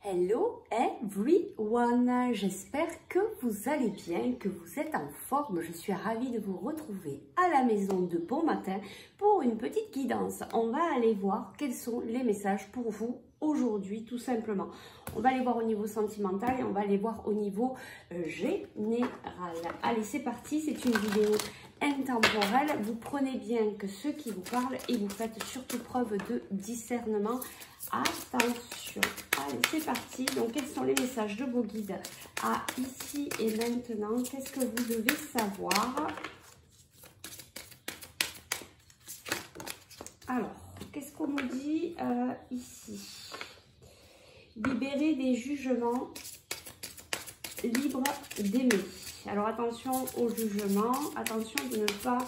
Hello everyone, j'espère que vous allez bien, que vous êtes en forme. Je suis ravie de vous retrouver à la maison de bon matin pour une petite guidance. On va aller voir quels sont les messages pour vous aujourd'hui tout simplement. On va aller voir au niveau sentimental et on va aller voir au niveau général. Allez, c'est parti, c'est une vidéo intemporelle. Vous prenez bien que ceux qui vous parlent et vous faites surtout preuve de discernement. Attention, allez c'est parti. Donc quels sont les messages de vos guides à ici et maintenant? Qu'est-ce que vous devez savoir? Alors, qu'est-ce qu'on nous dit ici? Libérer des jugements, libre d'aimer. Alors attention au jugement, attention de ne pas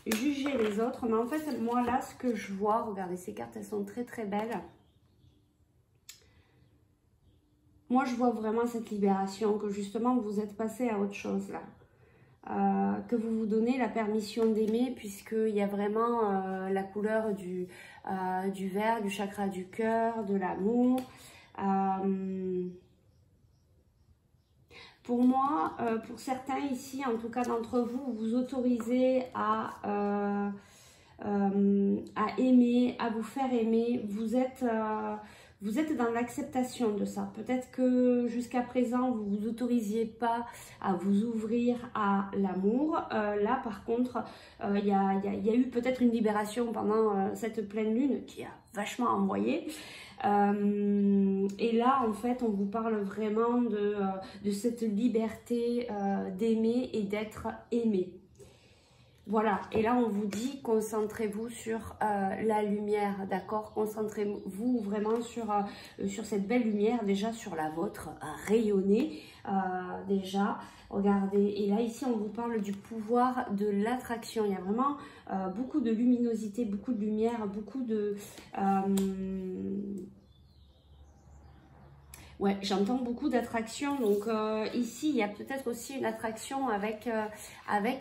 juger les autres. Mais en fait, moi là, ce que je vois, regardez, ces cartes, elles sont très très belles. Moi, je vois vraiment cette libération, que justement, vous êtes passé à autre chose là. Que vous vous donnez la permission d'aimer, puisqu'il y a vraiment la couleur du vert, du chakra du cœur, de l'amour. Pour moi, pour certains ici, en tout cas d'entre vous, vous autorisez à aimer, à vous faire aimer. Vous êtes dans l'acceptation de ça. Peut-être que jusqu'à présent, vous ne vous autorisiez pas à vous ouvrir à l'amour. Là, par contre, il y a eu peut-être une libération pendant cette pleine lune qui a vachement envoyé. Et là, en fait, on vous parle vraiment de cette liberté d'aimer et d'être aimé. Voilà, et là on vous dit, concentrez-vous sur la lumière, d'accord? Concentrez-vous vraiment sur cette belle lumière, déjà sur la vôtre, rayonnée, déjà, regardez. Et là, ici, on vous parle du pouvoir de l'attraction. Il y a vraiment beaucoup de luminosité, beaucoup de lumière, beaucoup de... Ouais, j'entends beaucoup d'attraction. Donc ici, il y a peut-être aussi une attraction avec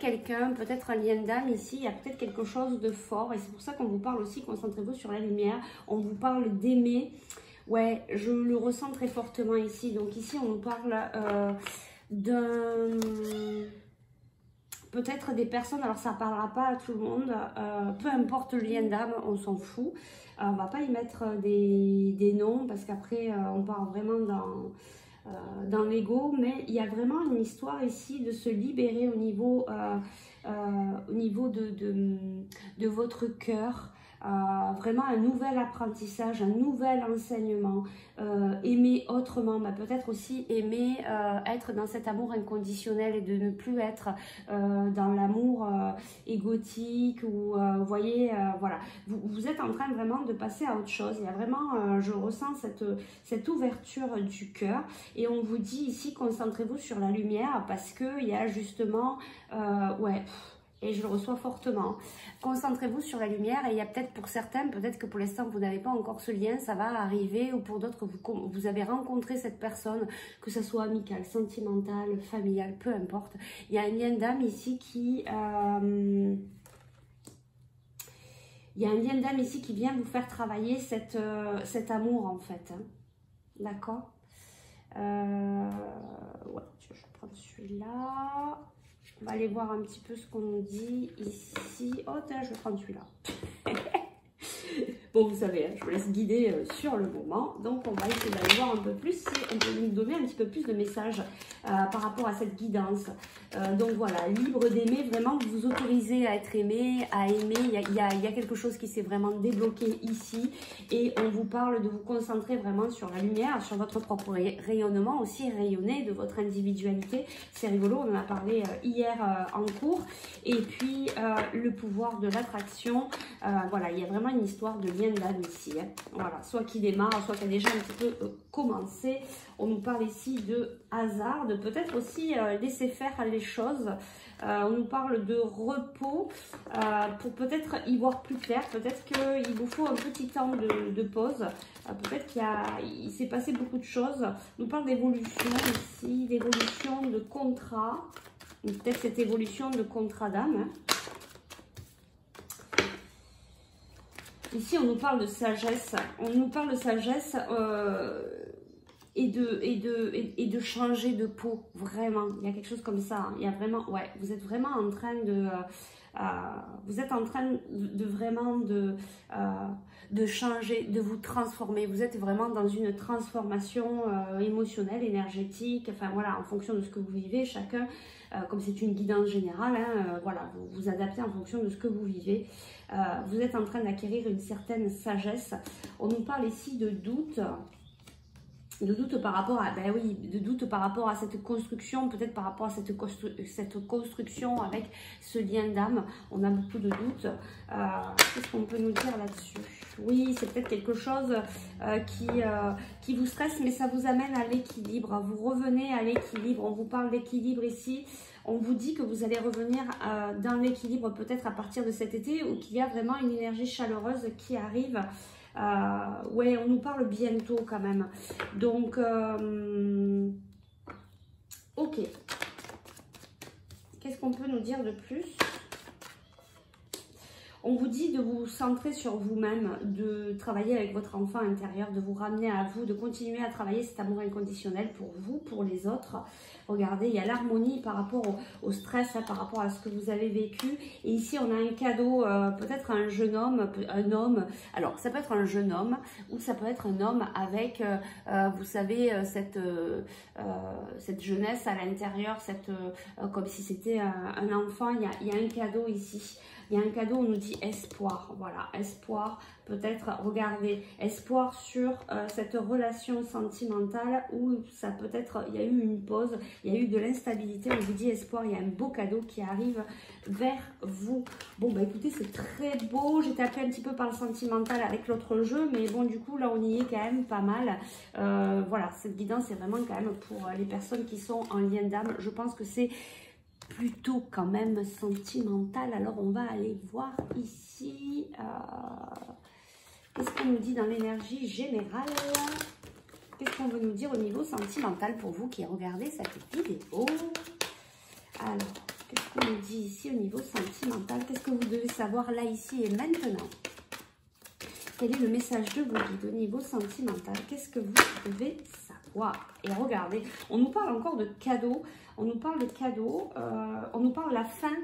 quelqu'un, peut-être un lien d'âme. Ici, il y a peut-être quelque chose de fort. Et c'est pour ça qu'on vous parle aussi, concentrez-vous sur la lumière. On vous parle d'aimer. Ouais, je le ressens très fortement ici. Donc ici, on nous parle d'un... Peut-être des personnes, alors ça ne parlera pas à tout le monde, peu importe le lien d'âme, on s'en fout. On ne va pas y mettre des noms parce qu'après on part vraiment dans l'ego, mais il y a vraiment une histoire ici de se libérer au niveau de votre cœur. Vraiment un nouvel apprentissage, un nouvel enseignement, aimer autrement, bah, peut-être aussi aimer être dans cet amour inconditionnel et de ne plus être dans l'amour égotique ou vous voyez, voilà, vous êtes en train vraiment de passer à autre chose. Il y a vraiment, je ressens cette ouverture du cœur et on vous dit ici, concentrez-vous sur la lumière parce qu'il y a justement, ouais... Et je le reçois fortement. Concentrez-vous sur la lumière et il y a peut-être pour certains, peut-être que pour l'instant vous n'avez pas encore ce lien, ça va arriver, ou pour d'autres vous avez rencontré cette personne, que ce soit amical, sentimental, familial, peu importe. Il y a un lien d'âme ici qui... il y a un lien d'âme ici qui vient vous faire travailler cet amour en fait. Hein. D'accord, ouais, je vais prendre celui-là. On va aller voir un petit peu ce qu'on nous dit ici. Oh, tiens, je vais prendre celui-là. Bon, vous savez, hein, je vous laisse guider sur le moment. Donc, on va essayer d'aller voir un peu plus si on peut nous donner un petit peu plus de messages par rapport à cette guidance. Donc, voilà, libre d'aimer, vraiment, vous vous autorisez à être aimé, à aimer. Il y a quelque chose qui s'est vraiment débloqué ici. Et on vous parle de vous concentrer vraiment sur la lumière, sur votre propre rayonnement, aussi rayonner de votre individualité. C'est rigolo, on en a parlé hier en cours. Et puis, le pouvoir de l'attraction. Voilà, il y a vraiment une histoire de lien d'âme ici. Hein. Voilà, soit qui démarre, soit qui a déjà un petit peu commencé. On nous parle ici de hasard, de peut-être aussi laisser faire les choses. On nous parle de repos pour peut-être y voir plus clair. Peut-être qu'il vous faut un petit temps de pause. Peut-être qu'il s'est passé beaucoup de choses. On nous parle d'évolution ici, d'évolution de contrat. Peut-être cette évolution de contrat d'âme. Hein. Ici, on nous parle de sagesse. On nous parle de sagesse et de changer de peau. Vraiment, il y a quelque chose comme ça. Il y a vraiment, ouais, vous êtes vraiment en train de... vous êtes en train de vraiment de changer, de vous transformer. Vous êtes vraiment dans une transformation émotionnelle, énergétique, enfin voilà, en fonction de ce que vous vivez, chacun, comme c'est une guidance générale, hein, voilà, vous vous adaptez en fonction de ce que vous vivez. Vous êtes en train d'acquérir une certaine sagesse. On nous parle ici de doute. De doute par rapport à, ben oui, de doute par rapport à cette construction, peut-être par rapport à cette construction avec ce lien d'âme. On a beaucoup de doutes. Qu'est-ce qu'on peut nous dire là-dessus? Oui, c'est peut-être quelque chose qui vous stresse, mais ça vous amène à l'équilibre. Vous revenez à l'équilibre. On vous parle d'équilibre ici. On vous dit que vous allez revenir dans l'équilibre peut-être à partir de cet été, ou qu'il y a vraiment une énergie chaleureuse qui arrive. Ouais, on nous parle bientôt quand même. Donc, ok. Qu'est-ce qu'on peut nous dire de plus? On vous dit de vous centrer sur vous-même, de travailler avec votre enfant intérieur, de vous ramener à vous, de continuer à travailler cet amour inconditionnel pour vous, pour les autres. Regardez, il y a l'harmonie par rapport au stress, hein, par rapport à ce que vous avez vécu. Et ici, on a un cadeau, peut-être un jeune homme, un homme. Alors, ça peut être un jeune homme ou ça peut être un homme avec, vous savez, cette jeunesse à l'intérieur, comme si c'était un enfant. Il y a un cadeau ici. Il y a un cadeau, on nous dit espoir. Voilà, espoir, peut-être, regardez, espoir sur cette relation sentimentale où ça peut être, il y a eu une pause, il y a eu de l'instabilité. On vous dit espoir, il y a un beau cadeau qui arrive vers vous. Bon, bah écoutez, c'est très beau. J'ai tapé un petit peu par le sentimental avec l'autre jeu, mais bon, du coup, là, on y est quand même pas mal. Voilà, cette guidance, c'est vraiment quand même pour les personnes qui sont en lien d'âme. Je pense que c'est plutôt quand même sentimental. Alors on va aller voir ici qu'est-ce qu'on nous dit dans l'énergie générale. Qu'est-ce qu'on veut nous dire au niveau sentimental pour vous qui regardez cette vidéo. Alors, qu'est-ce qu'on nous dit ici au niveau sentimental? Qu'est-ce que vous devez savoir là, ici et maintenant? Quel est le message de vos guides au niveau sentimental? Qu'est-ce que vous devez savoir? Et regardez, on nous parle encore de cadeaux. On nous parle de cadeaux. On nous parle de la fin.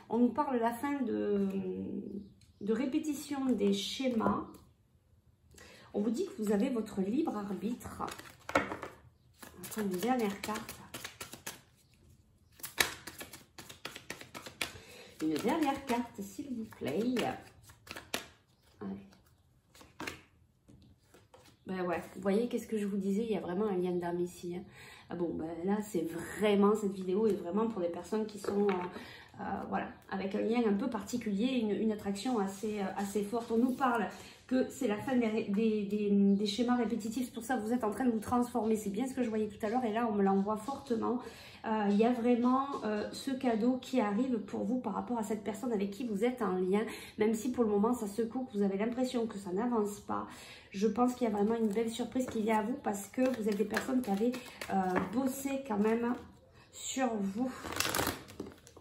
On nous parle de la fin de répétition des schémas. On vous dit que vous avez votre libre arbitre. Enfin, une dernière carte. Une dernière carte, s'il vous plaît. Allez. Ben ouais, vous voyez, qu'est-ce que je vous disais, il y a vraiment un lien d'âme ici. Hein. Ah bon, ben là, c'est vraiment, cette vidéo est vraiment pour des personnes qui sont, voilà, avec un lien un peu particulier, une attraction assez forte. On nous parle que c'est la fin des schémas répétitifs, c'est pour ça que vous êtes en train de vous transformer. C'est bien ce que je voyais tout à l'heure, et là, on me l'envoie fortement. Il y a vraiment ce cadeau qui arrive pour vous par rapport à cette personne avec qui vous êtes en lien, même si pour le moment, ça secoue, que vous avez l'impression que ça n'avance pas. Je pense qu'il y a vraiment une belle surprise qui vient à vous parce que vous êtes des personnes qui avaient bossé quand même sur vous.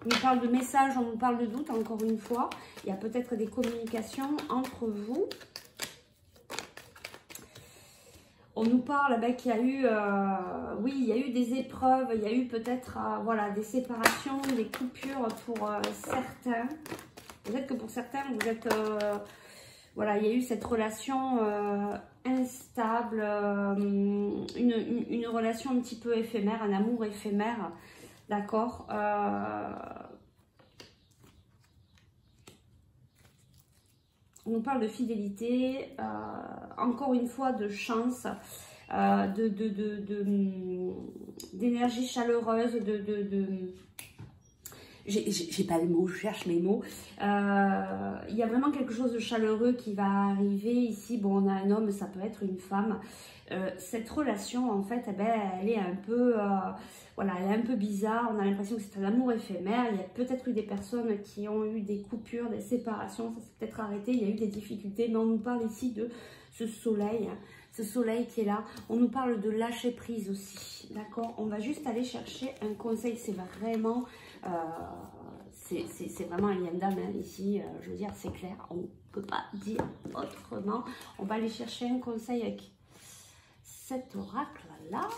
On nous parle de messages, on nous parle de doute, encore une fois. Il y a peut-être des communications entre vous. On nous parle qu'il y a eu, oui, il y a eu des épreuves, il y a eu peut-être, voilà, des séparations, des coupures pour certains. Peut-être que pour certains, vous êtes... voilà, il y a eu cette relation instable, une relation un petit peu éphémère, un amour éphémère, d'accord. On nous parle de fidélité, encore une fois de chance, d'énergie chaleureuse, j'ai pas les mots, je cherche mes mots. Il y a vraiment quelque chose de chaleureux qui va arriver ici. Bon, on a un homme, ça peut être une femme. Cette relation, en fait, eh ben, elle est un peu, voilà, elle est un peu bizarre. On a l'impression que c'est un amour éphémère. Il y a peut-être eu des personnes qui ont eu des coupures, des séparations. Ça s'est peut-être arrêté. Il y a eu des difficultés, mais on nous parle ici de ce soleil. Ce soleil qui est là. On nous parle de lâcher prise aussi. D'accord? On va juste aller chercher un conseil. C'est vraiment... c'est vraiment un lien d'âme hein, ici, je veux dire, c'est clair. peux pas dire autrement. On va aller chercher un conseil avec cet oracle-là.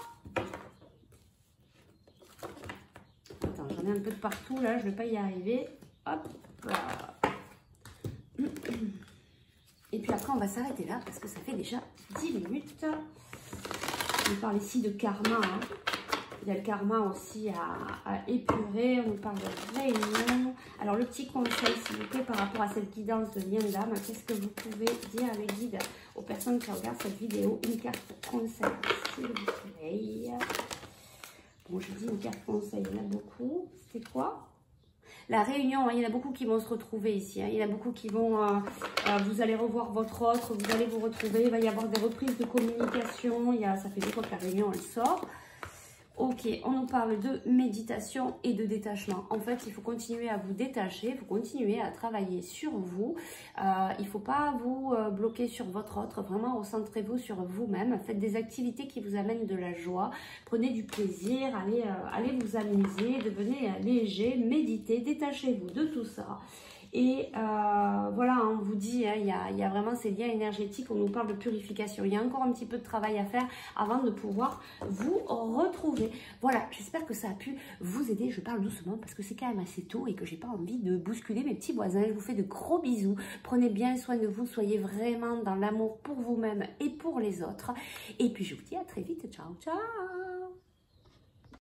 Attends, j'en ai un peu de partout, là, je ne vais pas y arriver. Hop là. Et puis après, on va s'arrêter là, parce que ça fait déjà 10 minutes. On parle ici de karma, hein. Il y a le karma aussi à épurer. On nous parle de réunion. Alors, le petit conseil, s'il vous plaît, par rapport à cette guidance de lien d'âme, qu'est-ce que vous pouvez dire à les guides, aux personnes qui regardent cette vidéo? Une carte conseil, s'il vous plaît. Bon, je dis une carte conseil, il y en a beaucoup. C'était quoi? La réunion, hein, il y en a beaucoup qui vont se retrouver ici. Hein. Il y en a beaucoup qui vont... vous allez revoir votre autre, vous allez vous retrouver. Il va y avoir des reprises de communication. Ça fait 2 fois que la réunion, elle sort. Ok, on nous parle de méditation et de détachement. En fait, il faut continuer à vous détacher, il faut continuer à travailler sur vous. Il ne faut pas vous bloquer sur votre autre. Vraiment, recentrez-vous sur vous-même. Faites des activités qui vous amènent de la joie. Prenez du plaisir, allez vous amuser, devenez léger, méditez, détachez-vous de tout ça. Et voilà, on vous dit, hein, il y a vraiment ces liens énergétiques, on nous parle de purification. Il y a encore un petit peu de travail à faire avant de pouvoir vous retrouver. Voilà, j'espère que ça a pu vous aider. Je parle doucement parce que c'est quand même assez tôt et que j'ai pas envie de bousculer mes petits voisins. Je vous fais de gros bisous. Prenez bien soin de vous, soyez vraiment dans l'amour pour vous-même et pour les autres. Et puis je vous dis à très vite. Ciao, ciao!